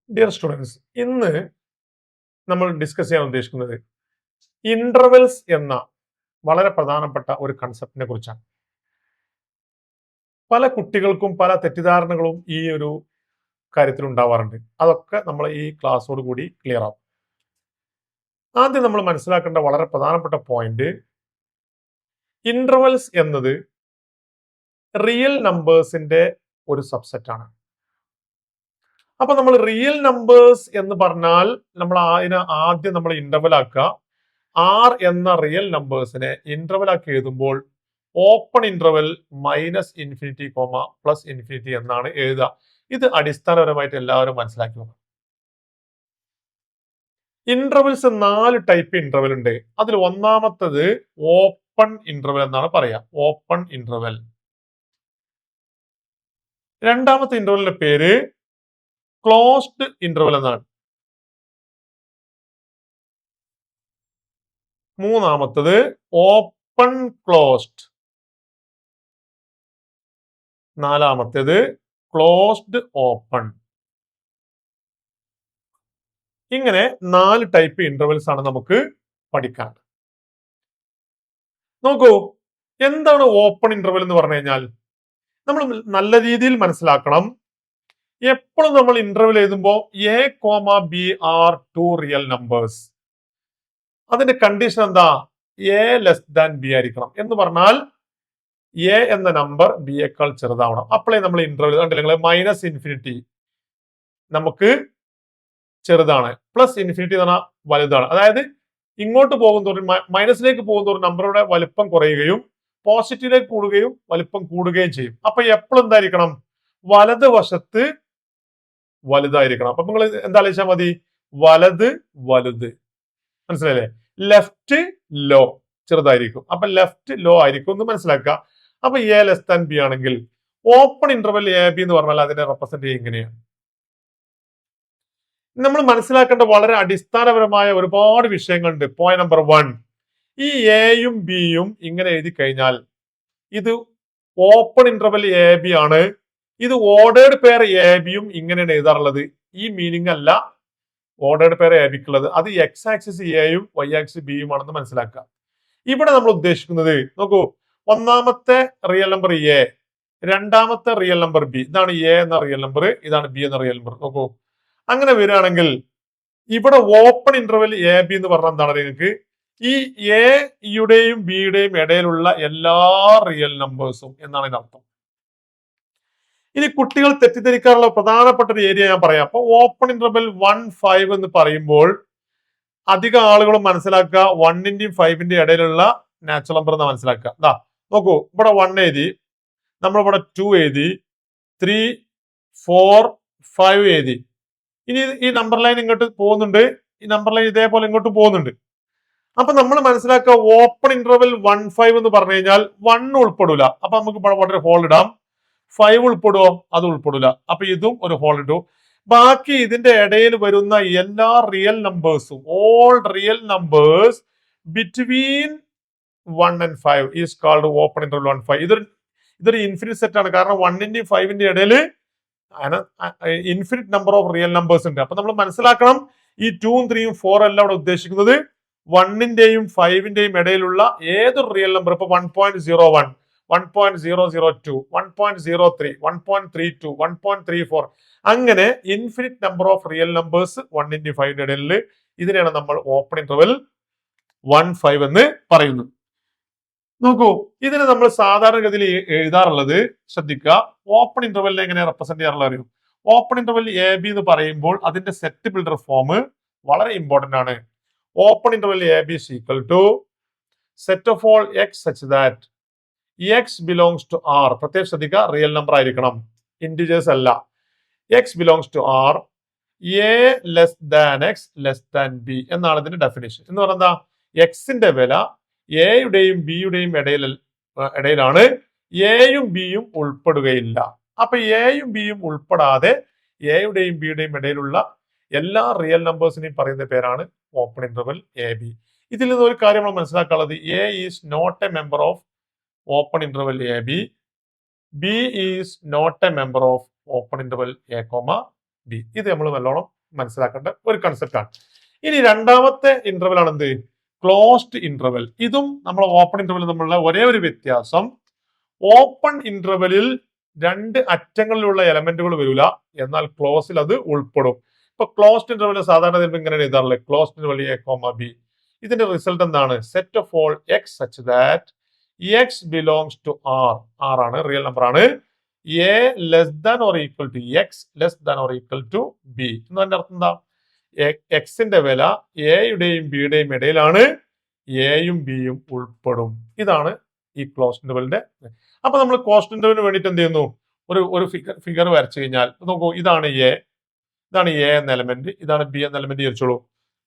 Dear students, ഇന്ന് നമ്മൾ discuss ചെയ്യാൻ ഉദ്ദേശിക്കുന്നത് ഇന്റർവെൽസ് എന്ന വളരെ പ്രധാനപ്പെട്ട ഒരു കൺസെപ്റ്റിനെ കുറിച്ചാണ്. പല കുട്ടികൾക്കും പല തെറ്റിദ്ധാരണകളും ഈ ഒരു കാര്യത്തിൽ ഉണ്ടാവാറുണ്ട്. അതൊക്കെ നമ്മൾ ഈ ക്ലാസ്സോട് കൂടി ക്ലിയർ ആവും. ആദ്യം നമ്മൾ മനസ്സിലാക്കേണ്ട വളരെ പ്രധാനപ്പെട്ട പോയിന്റ്, ഇന്റർവെൽസ് എന്നത് റിയൽ നമ്പേഴ്സിന്റെ ഒരു സബ്സെറ്റ് ആണ്. അപ്പൊ നമ്മൾ റിയൽ നമ്പേഴ്സ് എന്ന് പറഞ്ഞാൽ നമ്മൾ അതിനെ ആദ്യം നമ്മൾ ഇന്റർവെൽ ആക്കുക. ആർ എന്ന റിയൽ നമ്പേഴ്സിനെ ഇന്റർവെൽ ആക്കി എഴുതുമ്പോൾ open interval minus infinity comma plus infinity എന്നാണ് എഴുതുക. ഇത് അടിസ്ഥാനപരമായിട്ട് എല്ലാവരും മനസ്സിലാക്കി വെക്കണം. ഇന്റർവെൽസ് 4 ടൈപ്പ് ഇന്റർവെൽ ഉണ്ട്. അതിൽ ഒന്നാമത്തത് ഓപ്പൺ ഇന്റർവെൽ എന്നാണ് പറയാ, ഓപ്പൺ ഇന്റർവെൽ. രണ്ടാമത്തെ ഇന്റർവെലിന്റെ പേര് ക്ലോസ്ഡ് ഇന്റർവെൽ എന്നാണ്. മൂന്നാമത്തത് ഓപ്പൺ ക്ലോസ്ഡ്. നാലാമത്തേത് ക്ലോസ്ഡ് ഓപ്പൺ. ഇങ്ങനെ 4 ടൈപ്പ് ഇന്റർവെൽസ് ആണ് നമുക്ക് പഠിക്കാൻ. നോക്കൂ, എന്താണ് ഓപ്പൺ ഇന്റർവെൽ എന്ന് പറഞ്ഞു കഴിഞ്ഞാൽ നമ്മൾ നല്ല രീതിയിൽ മനസ്സിലാക്കണം. എപ്പോഴും നമ്മൾ ഇന്റർവെൽ എഴുതുമ്പോൾ A comma B R 2 real numbers. അതിന്റെ കണ്ടീഷൻ എന്താ? എ ലെസ് ദാൻ ബി ആയിരിക്കണം. എന്ന് പറഞ്ഞാൽ എ എന്ന നമ്പർ ബി യേക്കാൾ ചെറുതാവണം. അപ്പോഴേ നമ്മൾ ഇന്റർവെൽ കണ്ടില്ല, മൈനസ് ഇൻഫിനിറ്റി നമുക്ക് ചെറുതാണ്, പ്ലസ് ഇൻഫിനിറ്റി എന്ന് പറഞ്ഞാൽ വലുതാണ്. അതായത് ഇങ്ങോട്ട് പോകുന്തോറും മൈനസിലേക്ക് പോകുന്തോറും നമ്പറുടെ വലിപ്പം കുറയുകയും പോസിറ്റീവിലേക്ക് കൂടുകയും വലിപ്പം കൂടുകയും ചെയ്യും. അപ്പൊ എപ്പോഴും എന്തായിരിക്കണം? വലത് വശത്ത് വലുതായിരിക്കണം. അപ്പൊ നിങ്ങൾ എന്താ ആലോചിച്ചാൽ മതി? വലത് വലുത്. മനസ്സിലായില്ലേ? ലെഫ്റ്റ് ലോ ചെറുതായിരിക്കും. അപ്പൊ ലെഫ്റ്റ് ലോ ആയിരിക്കും എന്ന് മനസ്സിലാക്കുക. അപ്പൊ എ ലെസ് ദാൻ ബി ആണെങ്കിൽ ഓപ്പൺ ഇന്റർവെൽ എ ബി എന്ന് പറഞ്ഞാൽ അതിനെ റെപ്രസെന്റ് ചെയ്യുക ഇങ്ങനെയാണ്. നമ്മൾ മനസ്സിലാക്കേണ്ട വളരെ അടിസ്ഥാനപരമായ ഒരുപാട് വിഷയങ്ങളുണ്ട്. പോയിന്റ് നമ്പർ 1, ഈ എയും ബിയും ഇങ്ങനെ എഴുതി കഴിഞ്ഞാൽ ഇത് ഓപ്പൺ ഇന്റർവെൽ എ ബി ആണ്. ഇത് ഓർഡേർഡ് പെയർ എ ബിയും ഇങ്ങനെയാണ് എഴുതാറുള്ളത്. ഈ മീനിങ് അല്ല ഓർഡേർഡ് പെയർ എ ബിക്കുള്ളത്. അത് എക്സ് ആക്സിസ് എയും വൈ ആക്സിസ് ബിയും ആണെന്ന് മനസ്സിലാക്കുക. ഇവിടെ നമ്മൾ ഉദ്ദേശിക്കുന്നത്, നോക്കൂ, ഒന്നാമത്തെ റിയൽ നമ്പർ എ, രണ്ടാമത്തെ റിയൽ നമ്പർ ബി. ഇതാണ് എ എന്ന റിയൽ നമ്പർ, ഇതാണ് ബി എന്ന റിയൽ നമ്പർ. നോക്കൂ, അങ്ങനെ വരികയാണെങ്കിൽ ഇവിടെ ഓപ്പൺ ഇന്റർവെൽ എ ബി എന്ന് പറഞ്ഞാൽ എന്താണ്? നിങ്ങൾക്ക് ഈ എയുടെയും ബിയുടെയും ഇടയിലുള്ള എല്ലാ റിയൽ നമ്പേഴ്സും എന്നാണ് ഇതിന്റെ അർത്ഥം. ഇനി കുട്ടികൾ തെറ്റിദ്ധരിക്കാറുള്ള പ്രധാനപ്പെട്ട ഒരു ഏരിയ ഞാൻ പറയാം. അപ്പൊ ഓപ്പൺ ഇന്റർവെൽ 1, 5 എന്ന് പറയുമ്പോൾ അധികം ആളുകളും മനസ്സിലാക്കുക 1ന്റെയും 5ന്റെയും ഇടയിലുള്ള നാച്ചുറൽ നമ്പർ എന്ന് മനസ്സിലാക്കുക. ദാ നോക്കൂ, ഇവിടെ 1 എഴുതി, നമ്മളിവിടെ 2 എഴുതി, 3, 4, 5 എഴുതി. ഇനി ഈ നമ്പർ ലൈൻ ഇങ്ങോട്ട് പോകുന്നുണ്ട്, ഈ നമ്പർ ലൈൻ ഇതേപോലെ ഇങ്ങോട്ട് പോകുന്നുണ്ട്. അപ്പൊ നമ്മൾ മനസ്സിലാക്കുക ഓപ്പൺ ഇന്റർവെൽ 1, 5 എന്ന് പറഞ്ഞു കഴിഞ്ഞാൽ 1 ഉൾപ്പെടില്ല. അപ്പൊ നമുക്ക് ഇവിടെ ഹോൾ ഇടാം. 5 ഉൾപ്പെടുവോ? അത് ഉൾപ്പെടില്ല. അപ്പൊ ഇതും ഒരു ഹോൾ ഇട്ടു. ബാക്കി ഇതിന്റെ ഇടയിൽ വരുന്ന എല്ലാ റിയൽ നമ്പേഴ്സും, all real numbers between 1 and 5 is called open interval 1, 5. ഇതൊരു ഇൻഫിനിറ്റ് സെറ്റ് ആണ്. കാരണം 1ന്റെയും 5ന്റെയും ഇടയിൽ infinite number of real numbers ഉണ്ട്. അപ്പൊ നമ്മൾ മനസ്സിലാക്കണം, ഈ 2ഉം 3ഉം 4 എല്ലാം ഇവിടെ ഉദ്ദേശിക്കുന്നത് 1ന്റെയും 5ന്റെയും ഇടയിലുള്ള ഏതൊരു റിയൽ നമ്പർ. ഇപ്പൊ 1.01, 1.002, 1.03, 1.32, 1.34, അങ്ങനെ infinite number of real numbers 1ന്റെയും 5ന്റെയും ഇടയിൽ. ഇതിനെയാണ് നമ്മൾ ഓപ്പൺ ഇന്റർവെൽ 1, 5 എന്ന് പറയുന്നത്. നോക്കൂ, ഇതിനെ നമ്മൾ സാധാരണഗതിയിൽ എഴുതാറുള്ളത്, ശ്രദ്ധിക്കുക, ഓപ്പൺ ഇന്റർവെല്ലിനെ എങ്ങനെ റെപ്രസെന്റ് ചെയ്യാറുള്ളത് അറിയും? ഓപ്പൺ ഇന്റർവെൽ എ ബി എന്ന് പറയുമ്പോൾ അതിന്റെ സെറ്റ് ബിൽഡർ ഫോം വളരെ ഇമ്പോർട്ടന്റ് ആണ്. Open interval A B is equal to set of all X such that X belongs to R. പ്രത്യേകം ശ്രദ്ധിക്കുക, റിയൽ നമ്പർ ആയിരിക്കണം, ഇന്റിജേഴ്സ് അല്ല. X belongs to R, A less than X less than B എന്നാണ് ഇതിന്റെ definition. എന്ന് പറഞ്ഞാൽ എന്താ? എക്സിന്റെ വില എയുടെയും ബിയുടെയും ഇടയിലാണ്. എയും ബിയും ഉൾപ്പെടുകയില്ല. അപ്പൊ എയും ബിയും ഉൾപ്പെടാതെ എയുടെയും ബിയുടെയും ഇടയിലുള്ള എല്ലാ റിയൽ നമ്പേഴ്സിനെയും പറയുന്ന പേരാണ് ഓപ്പൺ ഇന്റർവെൽ എ ബി. ഇതിൽ നിന്ന് ഒരു കാര്യം നമ്മൾ മനസ്സിലാക്കാനുള്ളത്, A is not a member of open interval A B, B is not a member of open interval A comma B. ഇത് നമ്മൾ നല്ലോണം മനസ്സിലാക്കേണ്ട ഒരു കൺസെപ്റ്റ് ആണ്. ഇനി രണ്ടാമത്തെ ഇന്റർവൽ ആണ് എന്ത്? Closed interval. ഇതും നമ്മൾ ഓപ്പൺ ഇന്റർവൽ തമ്മിലുള്ള ഒരേ ഒരു വ്യത്യാസം, ഓപ്പൺ ഇന്റർവെലിൽ രണ്ട് അറ്റങ്ങളിലുള്ള എലമെന്റുകൾ വരില്ല, എന്നാൽ ക്ലോസിൽ അത് ഉൾപ്പെടും. ഇപ്പൊ ക്ലോസ്ഡ് ഇന്റർവെൽ സാധാരണ ഇങ്ങനെ എഴുതാറുള്ളത് closed interval A comma B. ഇതിന്റെ റിസൾട്ട് എന്താണ്? Set of all X such that X belongs to R. R ആണ്, റിയൽ നമ്പർ ആണ്. A less than or equal to X less than or equal to B. എന്നതിന്റെ അർത്ഥം എന്താ? എക്സിന്റെ വില എയുടെയും ബിയുടെയും ഇടയിലാണ്, എയും ബിയും ഉൾപ്പെടും. ഇതാണ് ഈ ക്ലോസ്ഡ് ഇന്റർവെലിന്റെ. അപ്പൊ നമ്മൾ ക്ലോസ്ഡ് ഇന്റർവെലിന് വേണ്ടിയിട്ട് എന്ത് ചെയ്യുന്നു? ഒരു ഫിഗർ വരച്ചു കഴിഞ്ഞാൽ നോക്കൂ, ഇതാണ് എ എന്ന എലമെന്റ്, ഇതാണ് ബി എന്ന എലമെന്റ് വിചാരിച്ചോളൂ.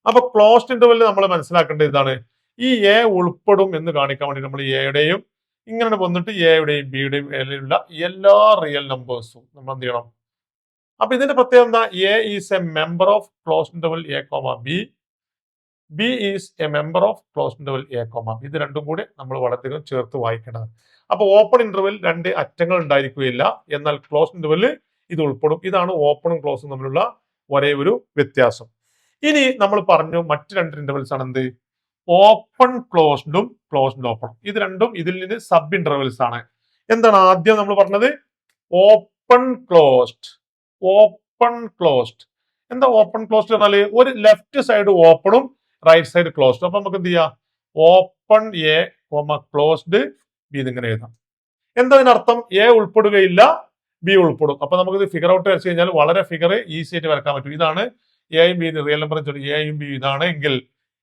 അപ്പൊ ക്ലോസ്ഡ് ഇന്റർവെലിൽ നമ്മൾ മനസ്സിലാക്കേണ്ടത് ഇതാണ്, ഈ എ ഉൾപ്പെടും എന്ന് കാണിക്കാൻ വേണ്ടി നമ്മൾ എയുടെയും ഇങ്ങനെ വന്നിട്ട് എയുടെയും ബിയുടെയും ഇടയിലുള്ള എല്ലാ റിയൽ നമ്പേഴ്സും നമ്മൾ എന്ത് ചെയ്യണം? അപ്പൊ ഇതിന്റെ പ്രത്യേകത എന്താ? A is A member of closed interval A comma B, B is A member of closed interval A comma B. ഇത് രണ്ടും കൂടി നമ്മൾ വളരെയധികം ചേർത്ത് വായിക്കേണ്ടത്. അപ്പൊ ഓപ്പൺ ഇന്റർവെൽ രണ്ട് അറ്റങ്ങൾ ഉണ്ടായിരിക്കുകയില്ല, എന്നാൽ ക്ലോസ്ഡ് ഇന്റർവെൽ ഇത് ഉൾപ്പെടും. ഇതാണ് ഓപ്പണും ക്ലോസും തമ്മിലുള്ള ഒരേ ഒരു വ്യത്യാസം. ഇനി നമ്മൾ പറഞ്ഞു മറ്റു രണ്ട് ഇന്റർവെൽസ് ആണ് എന്ത്? ഓപ്പൺ ക്ലോസ്ഡും ക്ലോസ്ഡ് ഓപ്പണും. ഇത് രണ്ടും ഇതിൽ നിന്ന് സബ് ഇന്റർവെൽസ് ആണ്. എന്താണ് ആദ്യം നമ്മൾ പറഞ്ഞത്? Open closed. ഓപ്പൺ ക്ലോസ്ഡ് എന്താ? ഓപ്പൺ ക്ലോസ്ഡ് പറഞ്ഞാല് ഒരു ലെഫ്റ്റ് സൈഡ് ഓപ്പണും റൈറ്റ് സൈഡ് ക്ലോസ്ഡ്. അപ്പൊ നമുക്ക് എന്ത് ചെയ്യാം? Open A comma closed B ഇതിങ്ങനെ എഴുതാം. എന്താ അതിനർത്ഥം? എ ഉൾപ്പെടുകയില്ല, ബി ഉൾപ്പെടും. അപ്പൊ നമുക്ക് ഇത് ഫിഗർ ഔട്ട് വരച്ചു കഴിഞ്ഞാൽ വളരെ ഫിഗർ ഈസി ആയിട്ട് വരക്കാൻ പറ്റും. ഇതാണ് എയും ബി റിയൽ നമ്പർ എയും ബി ഇതാണ് എങ്കിൽ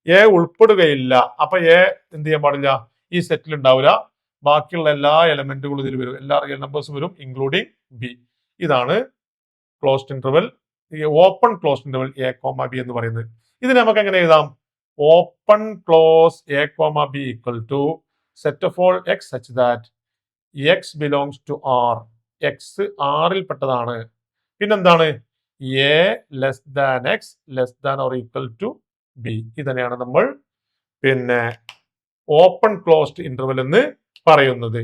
എ ഉൾപ്പെടുകയില്ല. അപ്പൊ എ എന്ത് ചെയ്യാൻ പാടില്ല? ഈ സെറ്റിൽ ഉണ്ടാവില്ല. ബാക്കിയുള്ള എല്ലാ എലമെന്റുകളും ഇതിൽ വരും, എല്ലാ റിയൽ നമ്പേഴ്സും വരും, ഇൻക്ലൂഡിങ് ബി. ഇതാണ് closed interval, open closed interval A comma B എന്ന് പറയുന്നത്. ഇതിന് നമുക്ക് എങ്ങനെ എഴുതാം? Open close A comma B equal to set of all X such that X belongs to R. X ആറിൽ പെട്ടതാണ്. പിന്നെന്താണ്? A less than X less than or equal to B. ഇതന്നെയാണ് നമ്മൾ പിന്നെ ഓപ്പൺ ക്ലോസ്ഡ് ഇന്റർവെൽ എന്ന് പറയുന്നത്.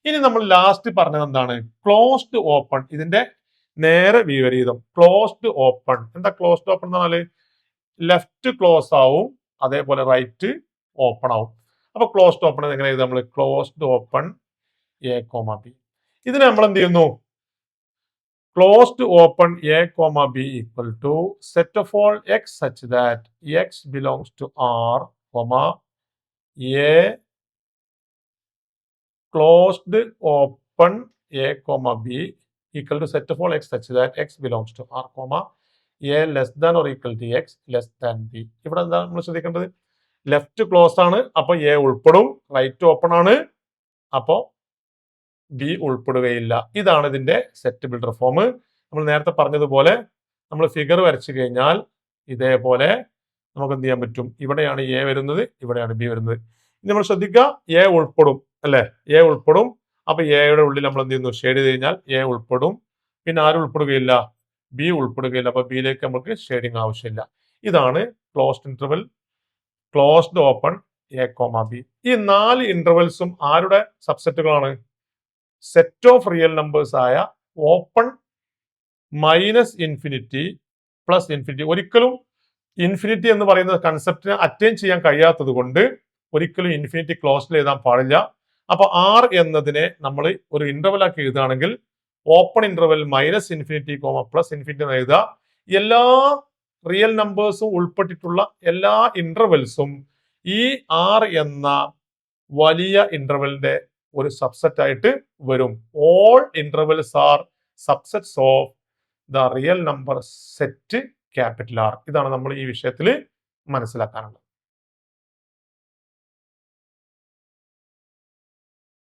ഇനി നമ്മൾ ലാസ്റ്റ് പറഞ്ഞത് എന്താണ്? Closed open. ഇതിന്റെ നേരെ വിപരീതം ക്ലോസ്ഡ് ഓപ്പൺ. എന്താ ക്ലോസ്ഡ് ഓപ്പൺ എന്ന് പറഞ്ഞാല് ലെഫ്റ്റ് ക്ലോസ് ആവും, അതേപോലെ റൈറ്റ് ഓപ്പൺ ആവും. അപ്പൊ ക്ലോസ്ഡ് ഓപ്പൺ എങ്ങനെ എഴുതാം? നമ്മൾ closed open A comma B. ഇതിനെ നമ്മൾ എന്ത് ചെയ്യുന്നു? Closed open A comma B equal to set of all X such that X belongs to R comma A closed open A comma B equal to set of all X such that X belongs to R comma A less than or equal to X less than B. ഇവിടെ എന്താ നമ്മൾ ശ്രദ്ധിക്കേണ്ടത്? Left close ആണ്, അപ്പൊ A ഉൾപ്പെടും. Right open ആണ്, അപ്പോ B ഉൾപ്പെടുകയില്ല. ഇതാണ് ഇതിന്റെ സെറ്റ് ബിൽഡർ ഫോം. നമ്മൾ നേരത്തെ പറഞ്ഞതുപോലെ നമ്മൾ ഫിഗർ വരച്ചു കഴിഞ്ഞാൽ ഇതേപോലെ നമുക്ക് എന്ത് ചെയ്യാൻ പറ്റും? ഇവിടെയാണ് എ വരുന്നത്, ഇവിടെയാണ് ബി വരുന്നത്. ഇനി നമ്മൾ ശ്രദ്ധിക്കുക, എ ഉൾപ്പെടും അല്ലെ? എ ഉൾപ്പെടും. അപ്പൊ എയുടെ ഉള്ളിൽ നമ്മൾ എന്ത് ചെയ്യുന്നു? ഷെയ്ഡ് ചെയ്ത് കഴിഞ്ഞാൽ എ ഉൾപ്പെടും. പിന്നെ ആരും ഉൾപ്പെടുകയില്ല? ബി ഉൾപ്പെടുകയില്ല. അപ്പൊ ബിയിലേക്ക് നമുക്ക് ഷെയ്ഡിങ് ആവശ്യമില്ല. ഇതാണ് closed interval, closed open A comma B. ഈ 4 ഇന്റർവെൽസും ആരുടെ സബ്സെറ്റുകളാണ്? സെറ്റ് ഓഫ് റിയൽ നമ്പേഴ്സ് ആയ open minus infinity plus infinity. ഒരിക്കലും ഇൻഫിനിറ്റി എന്ന് പറയുന്ന കൺസെപ്റ്റിനെ അറ്റൈൻ ചെയ്യാൻ കഴിയാത്തത് കൊണ്ട് ഒരിക്കലും ഇൻഫിനിറ്റി ക്ലോസ്ഡ് എഴുതാൻ പാടില്ല. അപ്പൊ ആർ എന്നതിനെ നമ്മൾ ഒരു ഇന്റർവെൽ ആക്കി എഴുതുകയാണെങ്കിൽ open interval minus infinity comma plus infinity എന്ന് എഴുതുക. എല്ലാ റിയൽ നമ്പേഴ്സും ഉൾപ്പെട്ടിട്ടുള്ള എല്ലാ ഇന്റർവെൽസും ഈ ആർ എന്ന വലിയ ഇന്റർവെലിന്റെ ഒരു സബ്സെറ്റ് ആയിട്ട് വരും. All intervals are subsets of the real number set capital R. ഇതാണ് നമ്മൾ ഈ വിഷയത്തിൽ മനസ്സിലാക്കാനുള്ളത്.